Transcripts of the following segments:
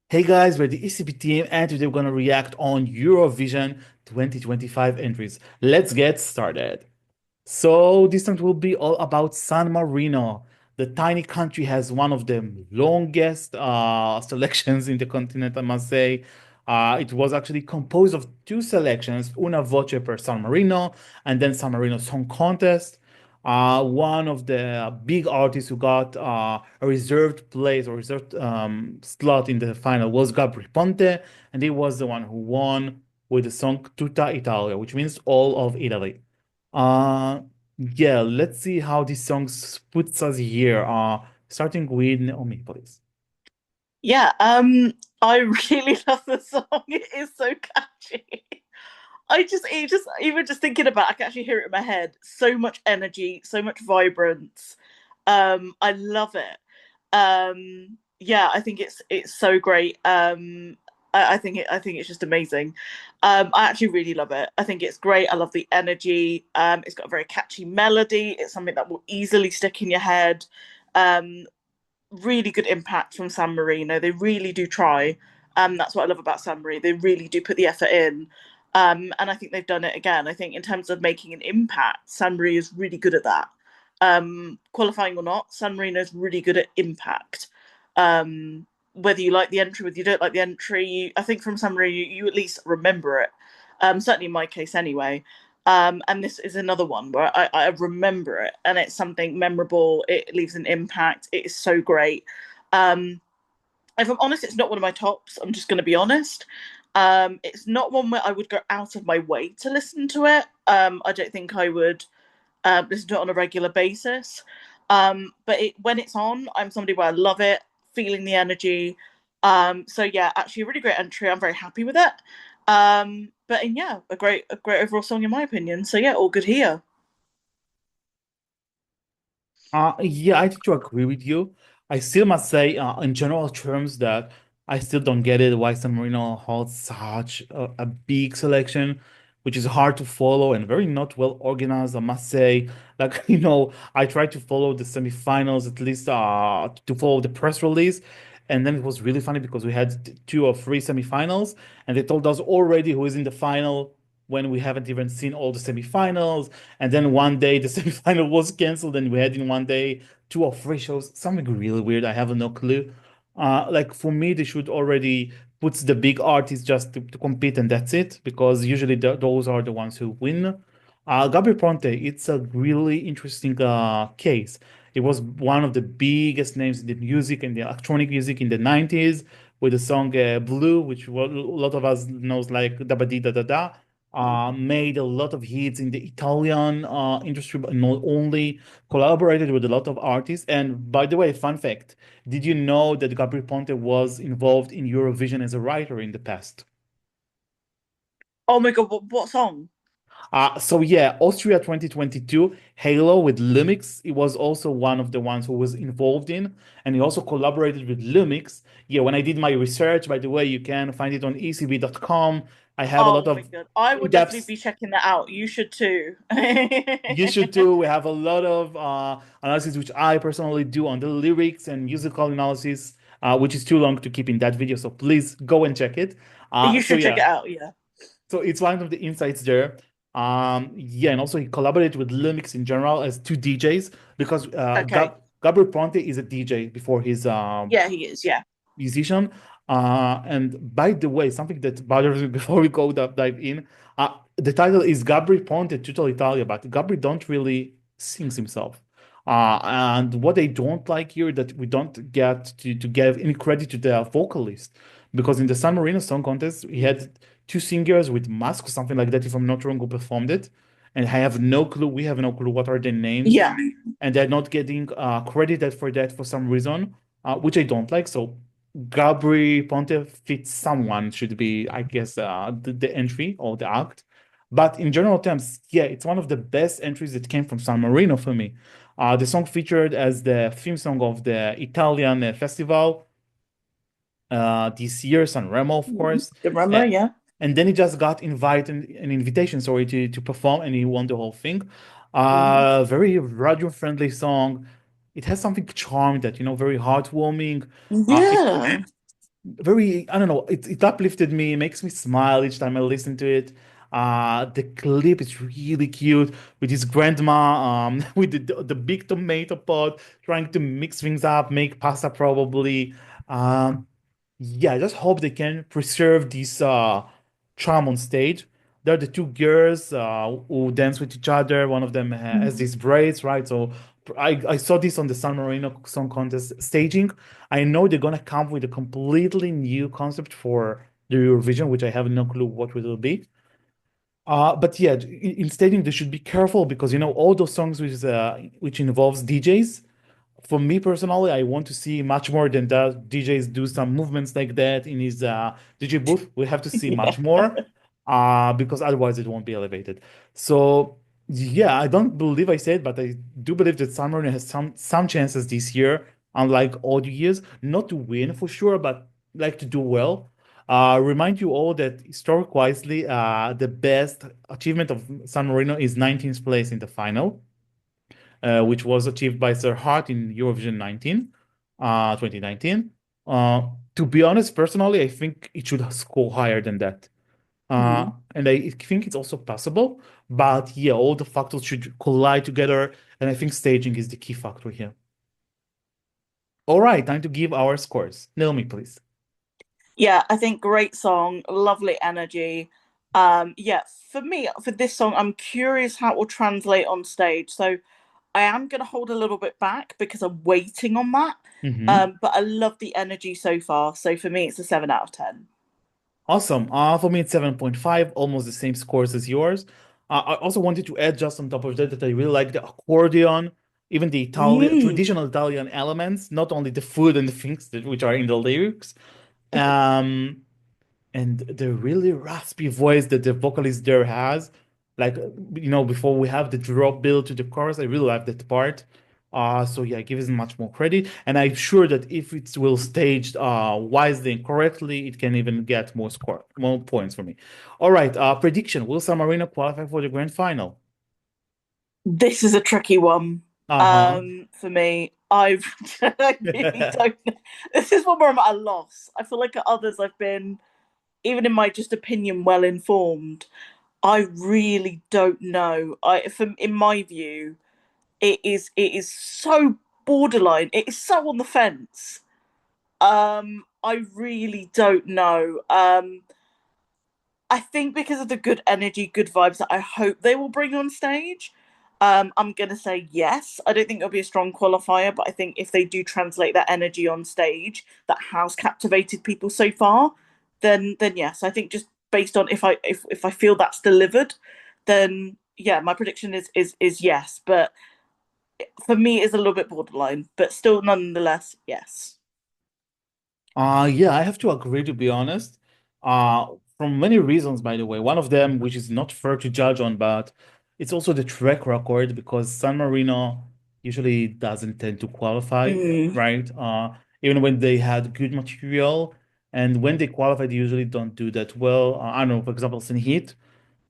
Hey guys, we're the ECB team, and today we're gonna react on Eurovision 2025 entries. Let's get started. So this time will be all about San Marino. The tiny country has one of the longest selections in the continent, I must say. It was actually composed of two selections, una voce per San Marino, and then San Marino Song Contest. One of the big artists who got a reserved place or reserved slot in the final was Gabry Ponte, and he was the one who won with the song Tutta Italia, which means all of Italy. Uh, yeah, let's see how this song puts us here. Starting with Naomi, please. Yeah, I really love the song. It is so catchy. Even just thinking about it, I can actually hear it in my head. So much energy, so much vibrance. I love it. Yeah, I think it's so great. I think it's just amazing. I actually really love it. I think it's great. I love the energy. It's got a very catchy melody. It's something that will easily stick in your head. Um, really good impact from San Marino. They really do try. That's what I love about San Marino. They really do put the effort in. And I think they've done it again. I think in terms of making an impact, San Marino is really good at that. Qualifying or not, San Marino is really good at impact. Whether you like the entry, whether you don't like the entry, I think from San Marino, you at least remember it. Certainly in my case anyway. And this is another one where I remember it and it's something memorable. It leaves an impact. It is so great. Um, if I'm honest, it's not one of my tops. I'm just going to be honest. It's not one where I would go out of my way to listen to it. I don't think I would listen to it on a regular basis. When it's on, I'm somebody where I love it, feeling the energy. So yeah, actually a really great entry. I'm very happy with it. And yeah, a great overall song in my opinion. So yeah, all good here. Yeah, I tend to agree with you. I still must say, in general terms, that I still don't get it why San Marino holds such a big selection, which is hard to follow and very not well organized, I must say. Like, I tried to follow the semifinals at least to follow the press release. And then it was really funny because we had two or three semifinals, and they told us already who is in the final when we haven't even seen all the semifinals. And then one day the semifinal was canceled, and we had in one day two or three shows. Something really weird. I have no clue. Like for me, they should already put the big artists just to compete, and that's it, because usually those are the ones who win. Gabry Ponte, it's a really interesting case. It was one of the biggest names in the music and the electronic music in the 90s with the song Blue, which a lot of us knows like Da Ba Dee Da Da Da. Made a lot of hits in the Italian industry, but not only collaborated with a lot of artists. And by the way, fun fact, did you know that Gabry Ponte was involved in Eurovision as a writer in the past? Oh my god, what song? So yeah, Austria 2022, Halo with Lumix. He was also one of the ones who was involved in, and he also collaborated with Lumix. Yeah, when I did my research, by the way, you can find it on ecb.com. I have a lot Oh my of god, I would definitely in-depth. be checking that out. You should too. You should too. We have a lot of analysis, which I personally do on the lyrics and musical analysis, which is too long to keep in that video. So please go and check it. You So should check yeah, it out. Yeah. so it's one of the insights there. Yeah, and also he collaborated with Lumix in general as two DJs because Okay. Gabry Ponte is a DJ before his Yeah, he is. Yeah. musician. And by the way, something that bothers me before we go dive in, the title is Gabry Ponte Tutta Italia, but Gabry don't really sings himself. And what I don't like here that we don't get to give any credit to the vocalist, because in the San Marino Song Contest he had two singers with masks or something like that, if I'm not wrong, who performed it, and I have no clue. We have no clue what are their names, Yeah. and they're not getting credited for that for some reason, which I don't like. So Gabry Ponte fits someone should be, I guess, the entry or the act. But in general terms, yeah, it's one of the best entries that came from San Marino for me. The song featured as the theme song of the Italian festival this year, San Remo, of course. The Uh, Rama, yeah. and then he just got invited an invitation, sorry, to perform, and he won the whole thing. Mm. Very radio friendly song. It has something charming that, very heartwarming. It Yeah. very, I don't know, it uplifted me, makes me smile each time I listen to it. The clip is really cute with his grandma, with the big tomato pot, trying to mix things up, make pasta probably. Um, yeah, I just hope they can preserve this charm on stage. They're the two girls who dance with each other. One of them has Mhm. these braids, right? So I saw this on the San Marino Song Contest staging. I know they're gonna come with a completely new concept for the Eurovision, which I have no clue what it will be. But yeah, in staging they should be careful because all those songs which involves DJs. For me personally, I want to see much more than that. DJs do some movements like that in his DJ booth. We have to see Yeah. much more, because otherwise it won't be elevated. So yeah, I don't believe I said, but I do believe that San Marino has some chances this year, unlike all the years, not to win for sure, but like to do well. Remind you all that historic wisely, the best achievement of San Marino is 19th place in the final, which was achieved by Sir Hart in Eurovision 2019. To be honest, personally, I think it should score higher than that. Mhm. And I think it's also possible, but yeah, all the factors should collide together, and I think staging is the key factor here. All right, time to give our scores. Nail me, please. Yeah, I think great song, lovely energy. Yeah, for me, for this song, I'm curious how it will translate on stage. So I am going to hold a little bit back because I'm waiting on that. Hmm. But I love the energy so far. So for me, it's a 7 out of 10. Awesome. For me, it's 7.5, almost the same scores as yours. I also wanted to add just on top of that I really like the accordion, even the Italian Mm. traditional Italian elements, not only the food and the things which are in the lyrics. Um, and the really raspy voice that the vocalist there has, like before we have the drop build to the chorus, I really like that part. So yeah, give it much more credit, and I'm sure that if it will staged wisely and correctly, it can even get more points for me. All right, prediction: will San Marino qualify for the grand final? This is a tricky one Uh-huh. for me. I really don't know. This is one where I'm at a loss. I feel like at others I've been, even in my just opinion, well informed. I really don't know. In my view, it is so borderline. It is so on the fence. I really don't know. I think because of the good energy, good vibes that I hope they will bring on stage, I'm gonna say yes. I don't think it'll be a strong qualifier, but I think if they do translate that energy on stage that has captivated people so far, then yes. I think just based on if I feel that's delivered, then yeah, my prediction is yes. But for me, it's a little bit borderline, but still nonetheless yes. Yeah, I have to agree to be honest. Uh, from many reasons, by the way. One of them, which is not fair to judge on, but it's also the track record because San Marino usually doesn't tend to qualify, Mm, right? Even when they had good material, and when they qualify, they usually don't do that well. I don't know, for example, Sin Heat,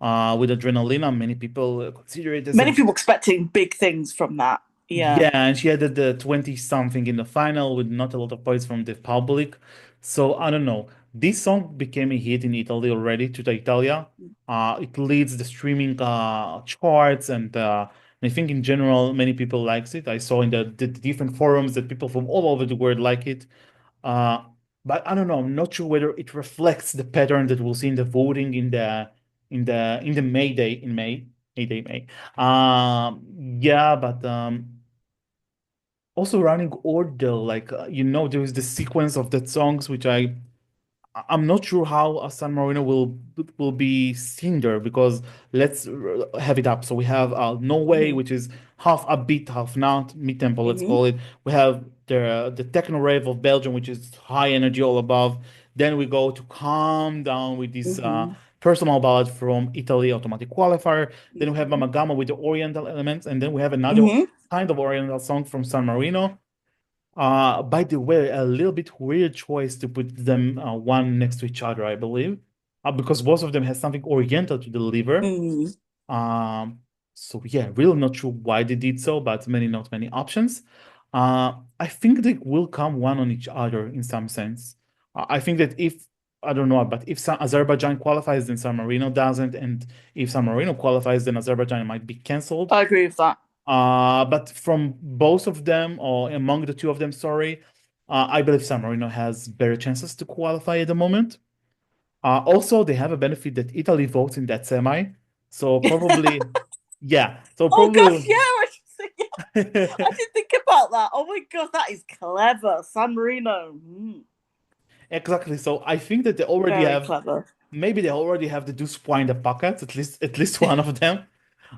with Adrenalina, many people consider it as many a people expecting big things from that. Yeah. yeah, and she had the 20 something in the final with not a lot of points from the public. So I don't know. This song became a hit in Italy already, Tutta Italia. It leads the streaming charts, and I think in general many people likes it. I saw in the different forums that people from all over the world like it. Uh, but I don't know. I'm not sure whether it reflects the pattern that we'll see in the voting in the May day in May, May day May. Yeah, but also running order, like there is the sequence of the songs which I'm not sure how San Marino will be seen there because let's have it up. So we have No Way, Mm-hmm. which is half upbeat, half not, mid-tempo, let's Mm-hmm. call it. We have the techno rave of Belgium, which is high energy all above. Then we go to calm down with this Mm-hmm. personal ballad from Italy, Automatic Qualifier. Then we have Mm-hmm. Mama Gama with the Oriental elements, and then we have another Mm-hmm. kind of Oriental song from San Marino. By the way, a little bit weird choice to put them one next to each other, I believe, because both of them has something oriental to deliver. Mm-hmm. Um, so yeah, really not sure why they did so, but not many options. I think they will come one on each other in some sense. I think that if I don't know, but if Azerbaijan qualifies, then San Marino doesn't, and if San Marino qualifies, then Azerbaijan might be cancelled. I agree with that. But from both of them, or among the two of them, sorry, I believe San Marino has better chances to qualify at the moment. Also, they have a benefit that Italy votes in that semi, so probably, yeah, so Oh gosh, probably. yeah, yeah, I didn't think about that. Oh my god, that is clever. San Marino. Exactly. So I think that they already Very have, clever. maybe they already have the Deuce in the pocket, at least one of them.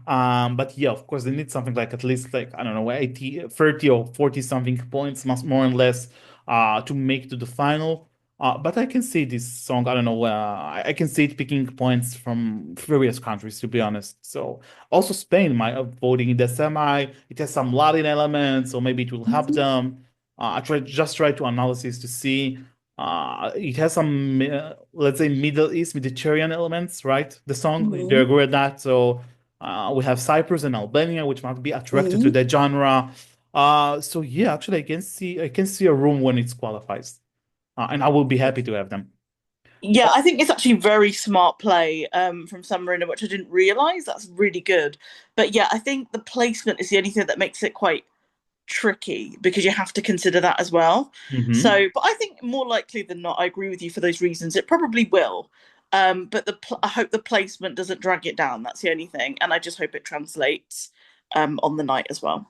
But yeah, of course, they need something like at least like, I don't know, 80, 30 or 40 something points, more or less, to make to the final. But I can see this song, I don't know, I can see it picking points from various countries, to be honest. So also Spain might have voting in the semi. It has some Latin elements, so maybe it will help them. I try to analysis to see. It has some, let's say, Middle East, Mediterranean elements, right? The song, if they Mm-hmm. agree with that. So we have Cyprus and Albania, which might be attracted to Mm-hmm. that genre. So yeah, actually, I can see a room when it qualifies, and I will be happy to have them. Yeah, Oh, I think it's actually very smart play from San Marino, which I didn't realize. That's really good. But yeah, I think the placement is the only thing that makes it quite tricky because you have to consider that as well. hmm. So, but I think more likely than not, I agree with you for those reasons. It probably will. But I hope the placement doesn't drag it down. That's the only thing, and I just hope it translates on the night as well.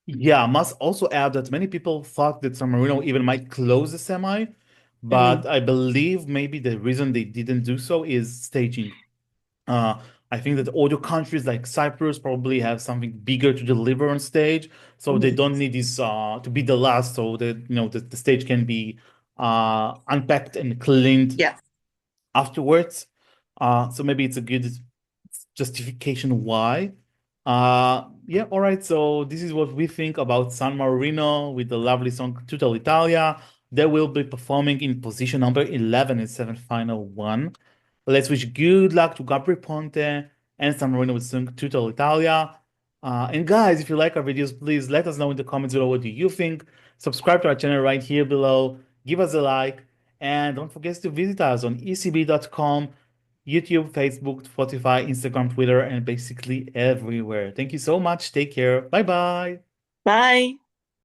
Yeah, I must also add that many people thought that San Marino even might close the semi, Mm-hmm. but I believe maybe the reason they didn't do so is staging. Uh, I think that other countries like Cyprus probably have something bigger to deliver on stage, so they Mm-hmm. don't need this to be the last, so that the stage can be unpacked and cleaned Yeah. afterwards. So maybe it's a good justification why. Yeah, all right. So this is what we think about San Marino with the lovely song Tutta Italia. They will be performing in position number 11 in semi-final one. Let's wish good luck to Gabry Ponte and San Marino with song Tutta Italia. And guys, if you like our videos, please let us know in the comments below what do you think. Subscribe to our channel right here below. Give us a like. And don't forget to visit us on ecb.com, YouTube, Facebook, Spotify, Instagram, Twitter, and basically everywhere. Thank you so much. Take care. Bye bye. Bye.